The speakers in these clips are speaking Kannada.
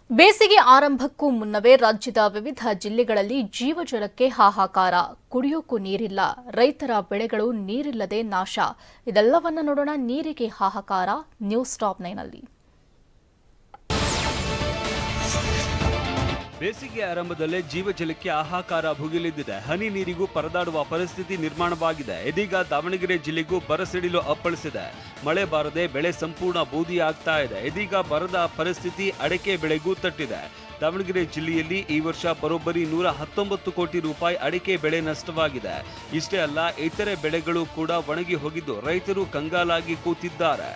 ಬೇಸಿಗೆ ಆರಂಭಕ್ಕೂ ಮುನ್ನವೇ ರಾಜ್ಯದ ವಿವಿಧ ಜಿಲ್ಲೆಗಳಲ್ಲಿ ಜೀವಜಲಕ್ಕೆ ಹಾಹಾಕಾರ. ಕುಡಿಯೋಕ್ಕೂ ನೀರಿಲ್ಲ, ರೈತರ ಬೆಳೆಗಳು ನೀರಿಲ್ಲದೆ ನಾಶ. ಇದೆಲ್ಲವನ್ನ ನೋಡೋಣ. ನೀರಿಗೆ ಹಾಹಾಕಾರ ನ್ಯೂಸ್ ಟಾಪ್ 9ನಲ್ಲಿ. ಬೇಸಿಗೆ ಆರಂಭದಲ್ಲೇ ಜೀವಜಲಕ್ಕೆ ಹಾಹಾಕಾರ ಭುಗಿಲೆದ್ದಿದೆ. ಹನಿ ನೀರಿಗೂ ಪರದಾಡುವ ಪರಿಸ್ಥಿತಿ ನಿರ್ಮಾಣವಾಗಿದೆ. ಇದೀಗ ದಾವಣಗೆರೆ ಜಿಲ್ಲೆಗೂ ಬರಸಿಡಿಲು ಅಪ್ಪಳಿಸಿದೆ. ಮಳೆ ಬಾರದೆ ಬೆಳೆ ಸಂಪೂರ್ಣ ಬೂದಿ ಆಗ್ತಾ ಇದೆ. ಇದೀಗ ಬರದ ಪರಿಸ್ಥಿತಿ ಅಡಕೆ ಬೆಳೆಗೂ ತಟ್ಟಿದೆ. ದಾವಣಗೆರೆ ಜಿಲ್ಲೆಯಲ್ಲಿ ಈ ವರ್ಷ ಬರೋಬ್ಬರಿ 119 ಕೋಟಿ ರೂಪಾಯಿ ಅಡಿಕೆ ಬೆಳೆ ನಷ್ಟವಾಗಿದೆ. ಇಷ್ಟೇ ಅಲ್ಲ, ಇತರೆ ಬೆಳೆಗಳು ಕೂಡ ಒಣಗಿ ಹೋಗಿದ್ದು ರೈತರು ಕಂಗಾಲಾಗಿ ಕೂತಿದ್ದಾರೆ.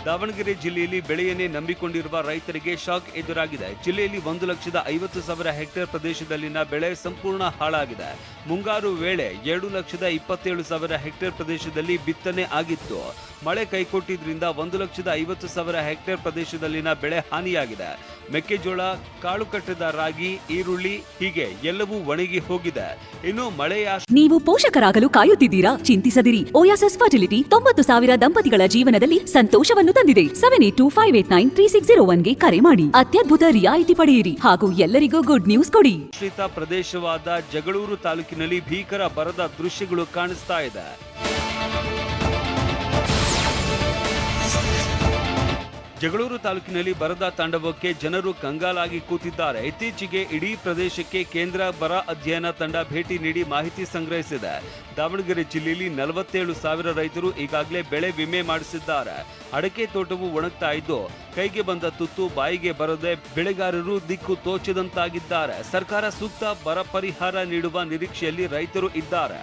ದಾವಣಗೆರೆ ಜಿಲ್ಲೆಯಲ್ಲಿ ಬೆಳೆಯನ್ನೇ ನಂಬಿಕೊಂಡಿರುವ ರೈತರಿಗೆ ಶಾಕ್ ಎದುರಾಗಿದೆ. ಜಿಲ್ಲೆಯಲ್ಲಿ 1,50,000 ಹೆಕ್ಟೇರ್ ಪ್ರದೇಶದಲ್ಲಿನ ಬೆಳೆ ಸಂಪೂರ್ಣ ಹಾಳಾಗಿದೆ. ಮುಂಗಾರು ವೇಳೆ 2,27,000 ಹೆಕ್ಟೇರ್ ಪ್ರದೇಶದಲ್ಲಿ ಬಿತ್ತನೆ ಆಗಿತ್ತು. ಮಳೆ ಕೈಕೊಟ್ಟಿದ್ರಿಂದ 1,50,000 ಹೆಕ್ಟೇರ್ ಪ್ರದೇಶದಲ್ಲಿನ ಬೆಳೆ ಹಾನಿಯಾಗಿದೆ. ಮೆಕ್ಕೆಜೋಳ, ಕಾಳು ಕಟ್ಟದ ರಾಗಿ, ಈರುಳ್ಳಿ ಹೀಗೆ ಎಲ್ಲವೂ ಒಣಗಿ ಹೋಗಿದೆ. ಇನ್ನು ಮಳೆಯ ನೀವು ಪೋಷಕರಾಗಲು ಕಾಯುತ್ತಿದ್ದೀರಾ? ಚಿಂತಿಸದಿರಿ. ಓಯಾಸಿಸ್ ಫರ್ಟಿಲಿಟಿ 90,000 ದಂಪತಿಗಳ ಜೀವನದಲ್ಲಿ ಸಂತೋಷವನ್ನು ತಂದಿದೆ. 7825893601ಗೆ ಕರೆ ಮಾಡಿ. ಅತ್ಯದ್ಭುತ ರಿಯಾಯಿತಿ ಪಡೆಯಿರಿ ಹಾಗೂ ಎಲ್ಲರಿಗೂ ಗುಡ್ ನ್ಯೂಸ್ ಕೊಡಿ. ಶ್ರೀತ ಪ್ರದೇಶವಾದ ಜಗಳೂರು ತಾಲೂಕಿನಲ್ಲಿ ಭೀಕರ ಬರದ ದೃಶ್ಯಗಳು ಕಾಣಿಸ್ತಾ ಇದೆ. ಜಗಳೂರು ತಾಲೂಕಿನಲ್ಲಿ ಬರದ ತಾಂಡವಕ್ಕೆ ಜನರು ಕಂಗಾಲಾಗಿ ಕೂತಿದ್ದಾರೆ. ಇತ್ತೀಚೆಗೆ ಇಡೀ ಪ್ರದೇಶಕ್ಕೆ ಕೇಂದ್ರ ಬರ ಅಧ್ಯಯನ ತಂಡ ಭೇಟಿ ನೀಡಿ ಮಾಹಿತಿ ಸಂಗ್ರಹಿಸಿದೆ. ದಾವಣಗೆರೆ ಜಿಲ್ಲೆಯಲ್ಲಿ 47,000 ರೈತರು ಈಗಾಗಲೇ ಬೆಳೆ ವಿಮೆ ಮಾಡಿಸಿದ್ದಾರೆ. ಅಡಕೆ ತೋಟವು ಒಣಗ್ತಾ ಇದ್ದು ಕೈಗೆ ಬಂದ ತುತ್ತು ಬಾಯಿಗೆ ಬರದೆ ಬೆಳೆಗಾರರು ದಿಕ್ಕು ತೋಚದಂತಾಗಿದ್ದಾರೆ. ಸರ್ಕಾರ ಸೂಕ್ತ ಬರ ಪರಿಹಾರ ನೀಡುವ ನಿರೀಕ್ಷೆಯಲ್ಲಿ ರೈತರು ಇದ್ದಾರೆ.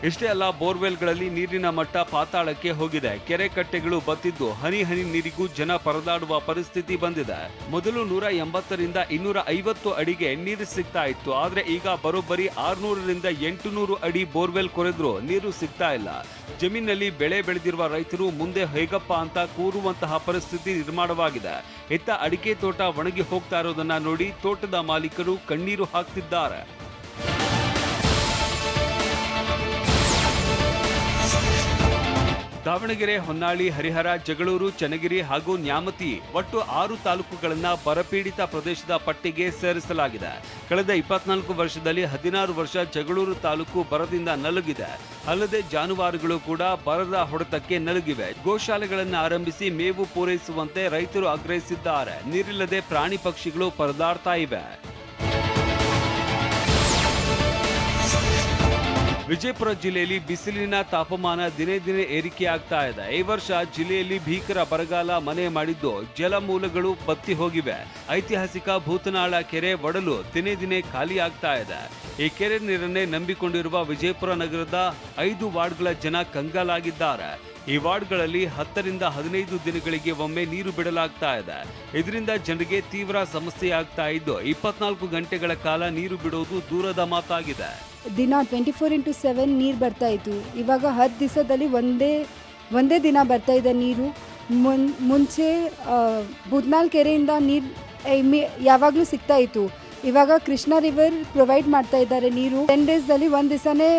ಇಷ್ಟೇ ಅಲ್ಲ, ಬೋರ್ವೆಲ್ಗಳಲ್ಲಿ ನೀರಿನ ಮಟ್ಟ ಪಾತಾಳಕ್ಕೆ ಹೋಗಿದೆ. ಕೆರೆ ಕಟ್ಟೆಗಳು ಬತ್ತಿದ್ದು ಹನಿ ಹನಿ ನೀರಿಗೂ ಜನ ಪರದಾಡುವ ಪರಿಸ್ಥಿತಿ ಬಂದಿದೆ. ಮೊದಲು 180ರಿಂದ 250 ಅಡಿಗೆ ನೀರು ಸಿಗ್ತಾ ಇತ್ತು. ಆದ್ರೆ ಈಗ ಬರೋಬ್ಬರಿ 600ರಿಂದ 800 ಅಡಿ ಬೋರ್ವೆಲ್ ಕೊರೆದ್ರೂ ನೀರು ಸಿಗ್ತಾ ಇಲ್ಲ. ಜಮೀನಲ್ಲಿ ಬೆಳೆ ಬೆಳೆದಿರುವ ರೈತರು ಮುಂದೆ ಹೇಗಪ್ಪ ಅಂತ ಕೂರುವಂತಹ ಪರಿಸ್ಥಿತಿ ನಿರ್ಮಾಣವಾಗಿದೆ. ಇತ್ತ ಅಡಿಕೆ ತೋಟ ಒಣಗಿ ಹೋಗ್ತಾ ಇರೋದನ್ನ ನೋಡಿ ತೋಟದ ಮಾಲೀಕರು ಕಣ್ಣೀರು ಹಾಕ್ತಿದ್ದಾರೆ. ದಾವಣಗೆರೆ, ಹೊನ್ನಾಳಿ, ಹರಿಹರ, ಜಗಳೂರು, ಚನ್ನಗಿರಿ ಹಾಗೂ ನ್ಯಾಮತಿ ಒಟ್ಟು 6 ತಾಲೂಕುಗಳನ್ನ ಬರಪೀಡಿತ ಪ್ರದೇಶದ ಪಟ್ಟಿಗೆ ಸೇರಿಸಲಾಗಿದೆ. ಕಳೆದ 24 ವರ್ಷದಲ್ಲಿ 16 ವರ್ಷ ಜಗಳೂರು ತಾಲೂಕು ಬರದಿಂದ ನಲುಗಿದೆ. ಅಲ್ಲದೆ ಜಾನುವಾರುಗಳು ಕೂಡ ಬರದ ಹೊಡೆತಕ್ಕೆ ನಲುಗಿವೆ. ಗೋಶಾಲೆಗಳನ್ನು ಆರಂಭಿಸಿ ಮೇವು ಪೂರೈಸುವಂತೆ ರೈತರು ಆಗ್ರಹಿಸಿದ್ದಾರೆ. ನೀರಿಲ್ಲದೆ ಪ್ರಾಣಿ ಪಕ್ಷಿಗಳು ಪರದಾಡ್ತಾ ಇವೆ. ವಿಜಯಪುರ ಜಿಲ್ಲೆಯಲ್ಲಿ ಬಿಸಿಲಿನ ತಾಪಮಾನ ದಿನೇ ದಿನೇ ಏರಿಕೆಯಾಗ್ತಾ ಇದೆ. ಈ ವರ್ಷ ಜಿಲ್ಲೆಯಲ್ಲಿ ಭೀಕರ ಬರಗಾಲ ಮನೆ ಮಾಡಿದ್ದು ಜಲಮೂಲಗಳು ಬತ್ತಿ ಹೋಗಿವೆ. ಐತಿಹಾಸಿಕ ಭೂತನಾಳ ಕೆರೆ ಒಡಲು ದಿನೇ ದಿನೇ ಖಾಲಿ ಆಗ್ತಾ ಇದೆ. ಈ ಕೆರೆ ನೀರನ್ನೇ ನಂಬಿಕೊಂಡಿರುವ ವಿಜಯಪುರ ನಗರದ 5 ವಾರ್ಡ್ಗಳ ಜನ ಕಂಗಾಲಾಗಿದ್ದಾರೆ. ಈ ವಾರ್ಡ್ಗಳಲ್ಲಿ 10ರಿಂದ 15 ದಿನಗಳಿಗೆ ಒಮ್ಮೆ ನೀರು ಬಿಡಲಾಗ್ತಾ ಇದೆ. ಇದರಿಂದ ಜನರಿಗೆ ತೀವ್ರ ಸಮಸ್ಯೆ ಆಗ್ತಾ ಇದ್ದು 24 ಗಂಟೆಗಳ ಕಾಲ ನೀರು ಬಿಡೋದು ದೂರದ ಮಾತಾಗಿದೆ. ದಿನ 24x7 ನೀರು ಬರ್ತಾ ಇತ್ತು. ಇವಾಗ 10 ದಿವಸದಲ್ಲಿ ಒಂದೇ ದಿನ ಬರ್ತಾ ಇದೆ ನೀರು. ಮುಂಚೆ ಬುದ್ನಾಳ್ ಕೆರೆಯಿಂದ ನೀರು ಯಾವಾಗಲೂ ಸಿಗ್ತಾ ಇತ್ತು. ಇವಾಗ ಕೃಷ್ಣ ರಿವರ್ ಪ್ರೊವೈಡ್ ಮಾಡ್ತಾ ಇದ್ದಾರೆ ನೀರು. 10 ಡೇಸ್ದಲ್ಲಿ 1 ದಿವಸನೇ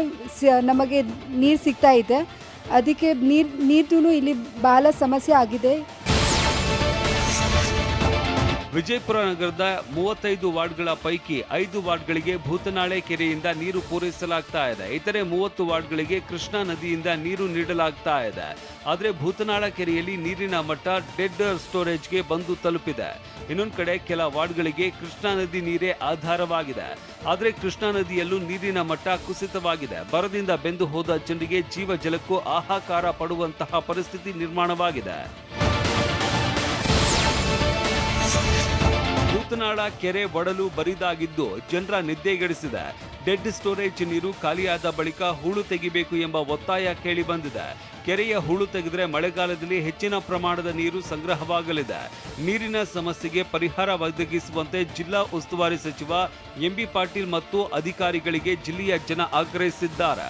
ನಮಗೆ ನೀರು ಸಿಗ್ತಾ ಇದೆ. ಅದಕ್ಕೆ ನೀರು ಇಲ್ಲಿ ಬಹಳ ಸಮಸ್ಯೆ ಆಗಿದೆ. ವಿಜಯಪುರ ನಗರದ 35 ವಾರ್ಡ್ಗಳ ಪೈಕಿ 5 ವಾರ್ಡ್ಗಳಿಗೆ ಭೂತನಾಳೆ ಕೆರೆಯಿಂದ ನೀರು ಪೂರೈಸಲಾಗ್ತಾ ಇದೆ. ಇತರೆ 30 ವಾರ್ಡ್ಗಳಿಗೆ ಕೃಷ್ಣಾ ನದಿಯಿಂದ ನೀರು ನೀಡಲಾಗ್ತಾ ಇದೆ. ಆದರೆ ಭೂತನಾಳ ಕೆರೆಯಲ್ಲಿ ನೀರಿನ ಮಟ್ಟ ಡೆಡ್ ಸ್ಟೋರೇಜ್ಗೆ ಬಂದು ತಲುಪಿದೆ. ಇನ್ನೊಂದು ಕಡೆ ಕೆಲ ವಾರ್ಡ್ಗಳಿಗೆ ಕೃಷ್ಣಾ ನದಿ ನೀರೇ ಆಧಾರವಾಗಿದೆ. ಆದರೆ ಕೃಷ್ಣಾ ನದಿಯಲ್ಲೂ ನೀರಿನ ಮಟ್ಟ ಕುಸಿತವಾಗಿದೆ. ಬರದಿಂದ ಬೆಂದು ಹೋದ ಜನರಿಗೆ ಜೀವ ಜಲಕ್ಕೂ ಹಾಹಾಕಾರ ಪಡುವಂತಹ ಪರಿಸ್ಥಿತಿ ನಿರ್ಮಾಣವಾಗಿದೆ. ಭೂತನಾಳ ಕೆರೆ ಒಡಲು ಬರಿದಾಗಿದ್ದು ಜನರ ನಿದ್ದೆಗೆಡಿಸಿದೆ. ಡೆಡ್ ಸ್ಟೋರೇಜ್ ನೀರು ಖಾಲಿಯಾದ ಬಳಿಕ ಹೂಳು ತೆಗಿಬೇಕು ಎಂಬ ಒತ್ತಾಯ ಕೇಳಿ ಬಂದಿದೆ. ಕೆರೆಯ ಹೂಳು ತೆಗೆದರೆ ಮಳೆಗಾಲದಲ್ಲಿ ಹೆಚ್ಚಿನ ಪ್ರಮಾಣದ ನೀರು ಸಂಗ್ರಹವಾಗಲಿದೆ. ನೀರಿನ ಸಮಸ್ಯೆಗೆ ಪರಿಹಾರ ಒದಗಿಸುವಂತೆ ಜಿಲ್ಲಾ ಉಸ್ತುವಾರಿ ಸಚಿವ ಎಂಬಿ ಪಾಟೀಲ್ ಮತ್ತು ಅಧಿಕಾರಿಗಳಿಗೆ ಜಿಲ್ಲೆಯ ಜನ ಆಗ್ರಹಿಸಿದ್ದಾರೆ.